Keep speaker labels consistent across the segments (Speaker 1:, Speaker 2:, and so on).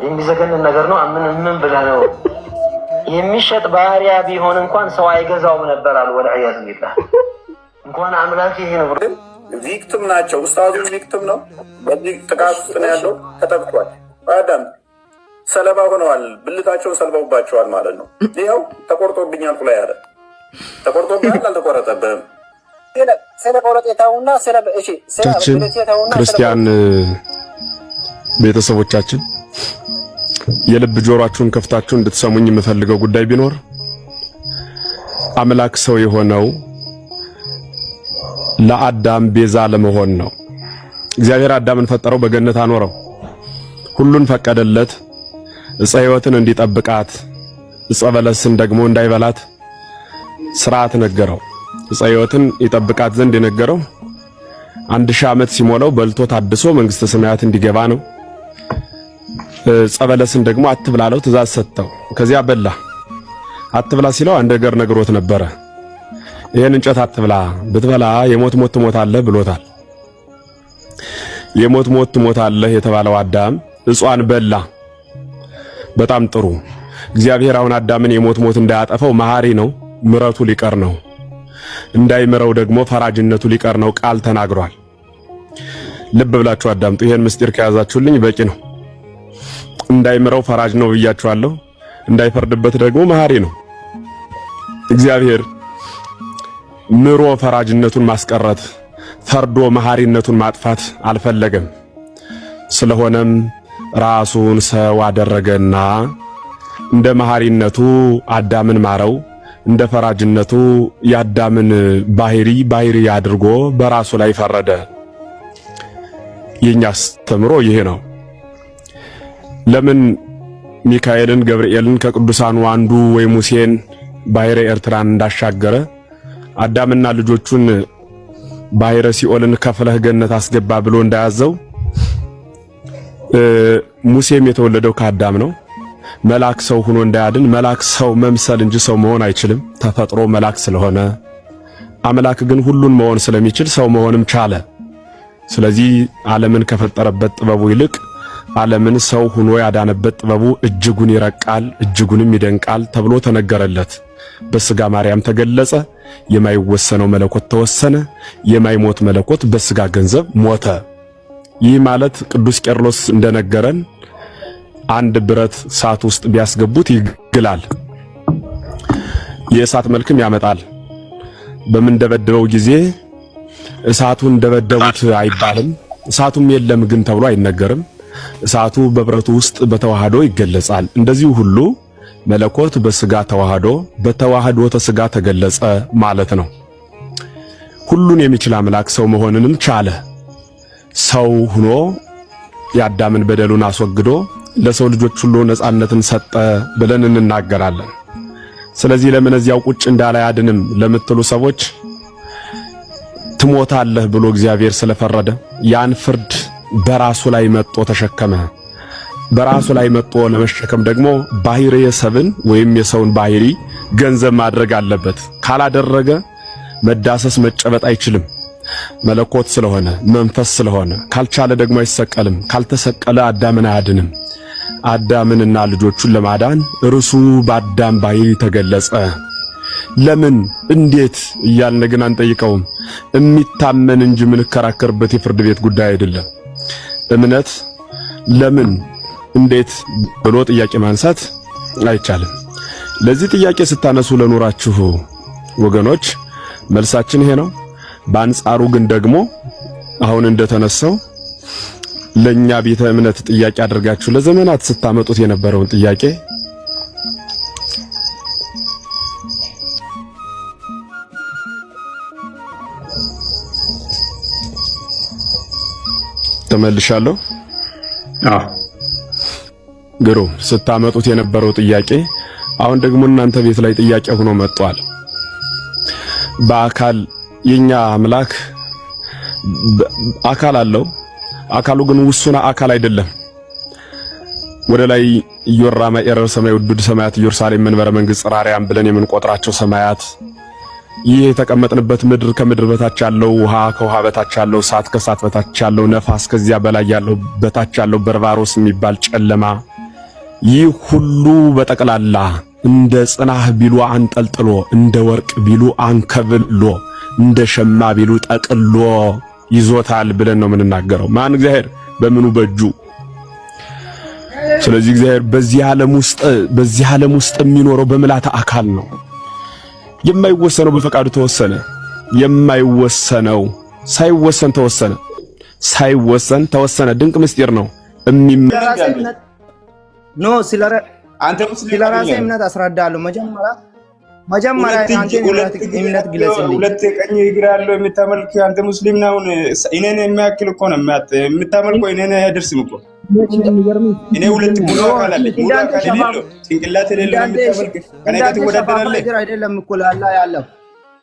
Speaker 1: የሚዘገን ነገር ነው። ምን ብለህ ነው የሚሸጥ ባህሪያ ቢሆን እንኳን ሰው አይገዛውም ነበር አሉ። ወልዒያዝ ቢላህ እንኳን አምላክ ይሄ ነው ብሎ
Speaker 2: ቪክቲም ናቸው። ኡስታዙ ቪክቲም ነው። በዚህ ጥቃት ውስጥ ነው ያለው። ተጠቅቷል። አዳም ሰለባ ሆነዋል። ብልታቸው ሰልበውባቸዋል ማለት ነው። ይኸው ተቆርጦብኛል ብላ ያለ ተቆርጦብኛል። አልተቆረጠብህም።
Speaker 3: ክርስቲያን ቤተሰቦቻችን የልብ ጆሮአችሁን ከፍታችሁ እንድትሰሙኝ የምፈልገው ጉዳይ ቢኖር አምላክ ሰው የሆነው ለአዳም ቤዛ ለመሆን ነው። እግዚአብሔር አዳምን ፈጠረው፣ በገነት አኖረው፣ ሁሉን ፈቀደለት። ዕፀ ሕይወትን እንዲጠብቃት ዕፀ በለስን ደግሞ እንዳይበላት ሥርዓት ነገረው። ዕፀ ሕይወትን ይጠብቃት ዘንድ የነገረው 1000 ዓመት ሲሞላው በልቶ ታድሶ መንግሥተ ሰማያት እንዲገባ ነው። ዕፀ በለስን ደግሞ አትብላለው ትእዛዝ ሰጠው። ከዚያ በላ። አትብላ ሲለው አንድ ነገር ነግሮት ነበረ። ይሄን እንጨት አትብላ፣ ብትበላ የሞት ሞት ትሞታለህ ብሎታል። የሞት ሞት ትሞታለህ የተባለው አዳም ዕጿን በላ። በጣም ጥሩ። እግዚአብሔር አሁን አዳምን የሞት ሞት እንዳያጠፋው መሐሪ ነው፣ ምሕረቱ ሊቀር ነው። እንዳይምረው ደግሞ ፈራጅነቱ ሊቀር ነው ቃል ተናግሯል። ልብ ብላችሁ አዳምጡ። ይሄን ምስጢር ከያዛችሁልኝ በቂ ነው። እንዳይምረው ፈራጅ ነው ብያችኋለሁ። እንዳይፈርድበት ደግሞ መሐሪ ነው። እግዚአብሔር ምሮ ፈራጅነቱን ማስቀረት፣ ፈርዶ መሐሪነቱን ማጥፋት አልፈለገም። ስለሆነም ራሱን ሰው አደረገና እንደ መሐሪነቱ አዳምን ማረው፣ እንደ ፈራጅነቱ የአዳምን ባህሪ አድርጎ በራሱ ላይ ፈረደ። የኛ አስተምሮ ይሄ ነው። ለምን ሚካኤልን ገብርኤልን ከቅዱሳኑ አንዱ ወይ ሙሴን ባሕረ ኤርትራን እንዳሻገረ አዳምና ልጆቹን ባሕረ ሲኦልን ከፍለህ ገነት አስገባ ብሎ እንዳያዘው ሙሴም የተወለደው ከአዳም ነው። መልአክ ሰው ሆኖ እንዳያድን መልአክ ሰው መምሰል እንጂ ሰው መሆን አይችልም። ተፈጥሮ መልአክ ስለሆነ አምላክ ግን ሁሉን መሆን ስለሚችል ሰው መሆንም ቻለ። ስለዚህ ዓለምን ከፈጠረበት ጥበቡ ይልቅ ዓለምን ሰው ሆኖ ያዳነበት ጥበቡ እጅጉን ይረቃል፣ እጅጉንም ይደንቃል ተብሎ ተነገረለት። በሥጋ ማርያም ተገለጸ። የማይወሰነው መለኮት ተወሰነ። የማይሞት መለኮት በሥጋ ገንዘብ ሞተ። ይህ ማለት ቅዱስ ቄርሎስ እንደነገረን አንድ ብረት እሳት ውስጥ ቢያስገቡት ይግላል፣ የእሳት መልክም ያመጣል። በምንደበደበው ጊዜ እሳቱን ደበደቡት አይባልም። እሳቱም የለም ግን ተብሎ አይነገርም። እሳቱ በብረቱ ውስጥ በተዋህዶ ይገለጻል። እንደዚሁ ሁሉ መለኮት በሥጋ ተዋህዶ በተዋህዶ ተሥጋ ተገለጸ ማለት ነው። ሁሉን የሚችል አምላክ ሰው መሆንንም ቻለ። ሰው ሆኖ የአዳምን በደሉን አስወግዶ ለሰው ልጆች ሁሉ ነጻነትን ሰጠ ብለን እንናገራለን። ስለዚህ ለምን እዚያው ቁጭ እንዳለ አያድንም ለምትሉ ሰዎች ትሞታለህ ብሎ እግዚአብሔር ስለፈረደ ያን ፍርድ በራሱ ላይ መጥቶ ተሸከመ። በራሱ ላይ መጥቶ ለመሸከም ደግሞ ባሕርየ ሰብን ወይም የሰውን ባሕሪ ገንዘብ ማድረግ አለበት። ካላደረገ መዳሰስ መጨበጥ አይችልም። መለኮት ስለሆነ መንፈስ ስለሆነ ካልቻለ ደግሞ አይሰቀልም። ካልተሰቀለ አዳምን አያድንም። አዳምንና ልጆቹን ለማዳን እርሱ በአዳም ባሕሪ ተገለጸ። ለምን እንዴት እያልን ግን አንጠይቀውም። የሚታመን እንጂ የምንከራከርበት የፍርድ ቤት ጉዳይ አይደለም። እምነት ለምን እንዴት ብሎ ጥያቄ ማንሳት አይቻልም። ለዚህ ጥያቄ ስታነሱ ለኖራችሁ ወገኖች መልሳችን ይሄ ነው። በአንጻሩ ግን ደግሞ አሁን እንደተነሳው ለኛ ቤተ እምነት ጥያቄ አድርጋችሁ ለዘመናት ስታመጡት የነበረውን ጥያቄ ተመልሻለሁ። ግሩም ስታመጡት የነበረው ጥያቄ አሁን ደግሞ እናንተ ቤት ላይ ጥያቄ ሆኖ መጥቷል። በአካል የኛ አምላክ አካል አለው። አካሉ ግን ውሱና አካል አይደለም። ወደ ላይ ኢዮራማ ኤረር ሰማይ ውዱድ ሰማያት ኢየሩሳሌም መንበረ መንግሥት ጽራሪያም ብለን የምንቆጥራቸው ሰማያት፣ ይህ የተቀመጥንበት ምድር፣ ከምድር በታች ያለው ውሃ፣ ከውሃ በታች ያለው እሳት፣ ከእሳት በታች ያለው ነፋስ፣ ከዚያ በላይ ያለው በታች ያለው በርባሮስ የሚባል ጨለማ፣ ይህ ሁሉ በጠቅላላ እንደ ጽናህ ቢሉ አንጠልጥሎ፣ እንደ ወርቅ ቢሉ አንከብሎ፣ እንደ ሸማ ቢሉ ጠቅሎ ይዞታል ብለን ነው የምንናገረው። ማን? እግዚአብሔር። በምኑ? በእጁ። ስለዚህ እግዚአብሔር በዚህ ዓለም ውስጥ የሚኖረው በምልዓተ አካል ነው። የማይወሰነው በፈቃዱ ተወሰነ። የማይወሰነው ሳይወሰን ተወሰነ። ሳይወሰን ተወሰነ። ድንቅ ምስጢር ነው።
Speaker 4: ስለ ራሴ እምነት አስረዳለሁ። መጀመሪያ እምነት ግለጽልኝ።
Speaker 5: ሁለት ቀኝ እግር ያለው የምታመልክ አንተ ሙስሊም ነው። እኔን የሚያክል እኮ ነው የምታመልከው። እኔን አይደርስም እኮ እኔ ሁለት ሙሉ አካል አለኝ። ሙሉ አካል የሌለው ጭንቅላት የሌለው የምታመልክ ከኔ ጋር ትወዳደራለህ?
Speaker 4: እግር አይደለም እኮ ላላ ያለው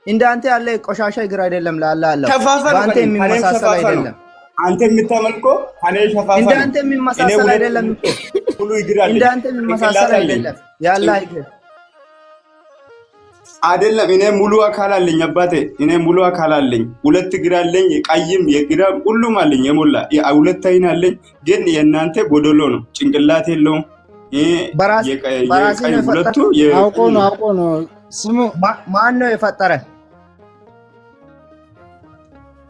Speaker 4: እንዳንተ ያለ ቆሻሻ እግር አይደለም ላላ ያለው። በአንተ የሚመሳሰል አይደለም።
Speaker 5: አንተ የምታመልከው እኔ ሸፋፋ
Speaker 4: እንዳንተ የሚመሳሰል አይደለም እኮ
Speaker 5: ሙሉ እግር አለኝ።
Speaker 4: እንዳንተ የሚመሳሰል አይደለም ያላ እግር
Speaker 5: አይደለም። እኔ ሙሉ አካል አለኝ አባቴ። እኔ ሙሉ አካል አለኝ። ሁለት እግር አለኝ። የቀይም የግራም ሁሉም አለኝ። የሞላ ሁለት አይን አለኝ። ግን የእናንተ ጎደሎ ነው። ጭንቅላት የለውም። የቀይ ሁለቱ
Speaker 6: አውቆ ነው። ስሙ
Speaker 4: ማን ነው የፈጠረ?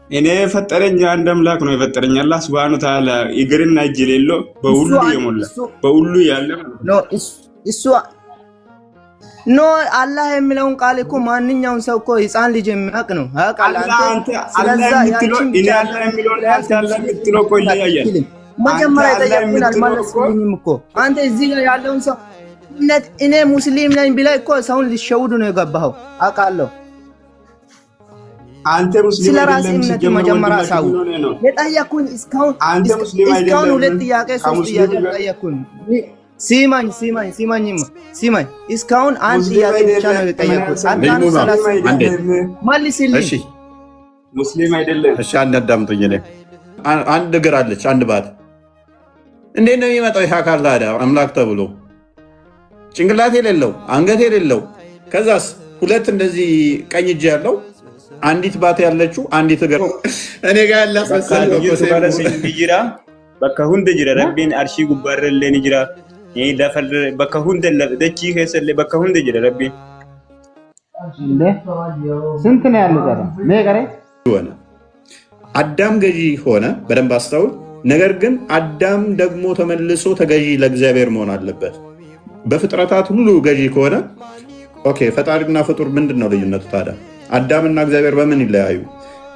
Speaker 5: እኔ የፈጠረኝ አንድ አምላክ ነው የፈጠረኝ። አላህ Subhanahu Ta'ala እግርና እጅ የሌለው በሁሉ የሞላ በሁሉ ያለ
Speaker 4: ነው እሱ ኖ አላህ የሚለውን ቃል እኮ ማንኛውም ሰው እኮ ህፃን ልጅ የሚያውቅ ነው። አቃል አንተ ስለዛ ያቺን
Speaker 5: እኔ አላህ የሚለውን አላህ የምትለው እኮ ይለያያል።
Speaker 4: መጀመሪያ ጠየቁኝ አልመለስልኝም እኮ አንተ እዚህ ጋር ያለውን ሰው እኔ ሙስሊም ነኝ ቢላይ እኮ ሰውን ሊሸውዱ ነው የገባኸው። አውቃለሁ።
Speaker 5: አንተ ሙስሊም
Speaker 4: ስለራስህ እምነት መጀመሪያ ሳው የጠየቁኝ እስካሁን ሁለት ጥያቄ ሶስት ጥያቄ ጠየቁኝ። ሲማኝ እስካሁን አንድ ጥያቄ ብቻ ነው የጠየቁት። አንዳንዱ ሰላሳ መልስልኝ።
Speaker 2: እሺ
Speaker 5: ሙስሊም አይደለም።
Speaker 2: እሺ አዳምጡኝ። እኔ አንድ እግር አለች፣ አንድ ባት። እንዴት ነው የሚመጣው ይህ አካል ታዲያ? አምላክ ተብሎ ጭንቅላት የሌለው አንገት የሌለው ከዛስ ሁለት እንደዚህ ቀኝ እጅ ያለው አንዲት ባት ያለችው አንዲት እግር እኔ ጋር ያላሰሰለው
Speaker 5: ቢጅራ በቃ ሁንደ ጅራ ረቢን አርሺ ጉባረለን ጅራ ይዳፈል በቃ ሁንደ ለደቺ ከሰለ በቃ ሁንደ ጅራ ረቢን
Speaker 6: ስንት ነው ያለው ታዲያ? ነገሬ
Speaker 2: ሆነ አዳም ገዢ ሆነ። በደንብ አስተውል። ነገር ግን አዳም ደግሞ ተመልሶ ተገዢ ለእግዚአብሔር መሆን አለበት። በፍጥረታት ሁሉ ገዢ ከሆነ ኦኬ፣ ፈጣሪና ፍጡር ምንድን ነው ልዩነቱ ታዲያ? አዳምና እግዚአብሔር በምን ይለያዩ?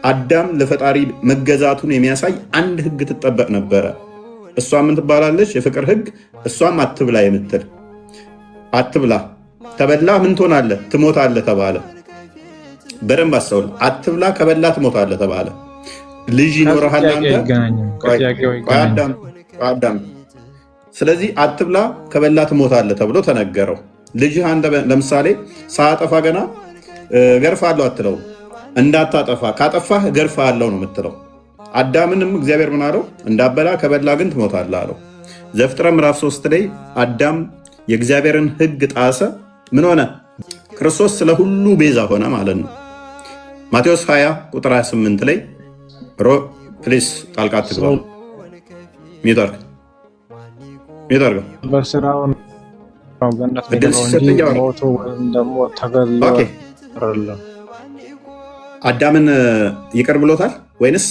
Speaker 2: አዳም ለፈጣሪ መገዛቱን የሚያሳይ አንድ ህግ ትጠበቅ ነበረ። እሷ ምን ትባላለች? የፍቅር ህግ። እሷም አትብላ የምትል አትብላ፣ ከበላ ምን ትሆናለህ? ትሞታለህ ተባለ። በደንብ አስተውል። አትብላ፣ ከበላ ትሞታለህ ተባለ። ልጅ ይኖርሃል አንተ አዳም። ስለዚህ አትብላ፣ ከበላ ትሞታለህ ተብሎ ተነገረው። ልጅህ አንተ ለምሳሌ ሳያጠፋ ገና ገርፋለሁ አትለው፣ እንዳታጠፋ፣ ካጠፋህ ገርፋለሁ ነው የምትለው። አዳምንም እግዚአብሔር ምን አለው? እንዳበላ ከበላ ግን ትሞታለህ አለው። ዘፍጥረት ምዕራፍ 3 ላይ አዳም የእግዚአብሔርን ህግ ጣሰ። ምን ሆነ? ክርስቶስ ስለ ሁሉ ቤዛ ሆነ ማለት ነው። ማቴዎስ 20 ቁጥር 28 ላይ ፕሊስ ጣልቃ አትግባ። ሚጠርክ
Speaker 6: በስራው ነው በእናት ነው ሞቶ ወይም ደግሞ ተገሎ
Speaker 2: አዳምን ይቅር ብሎታል ወይንስ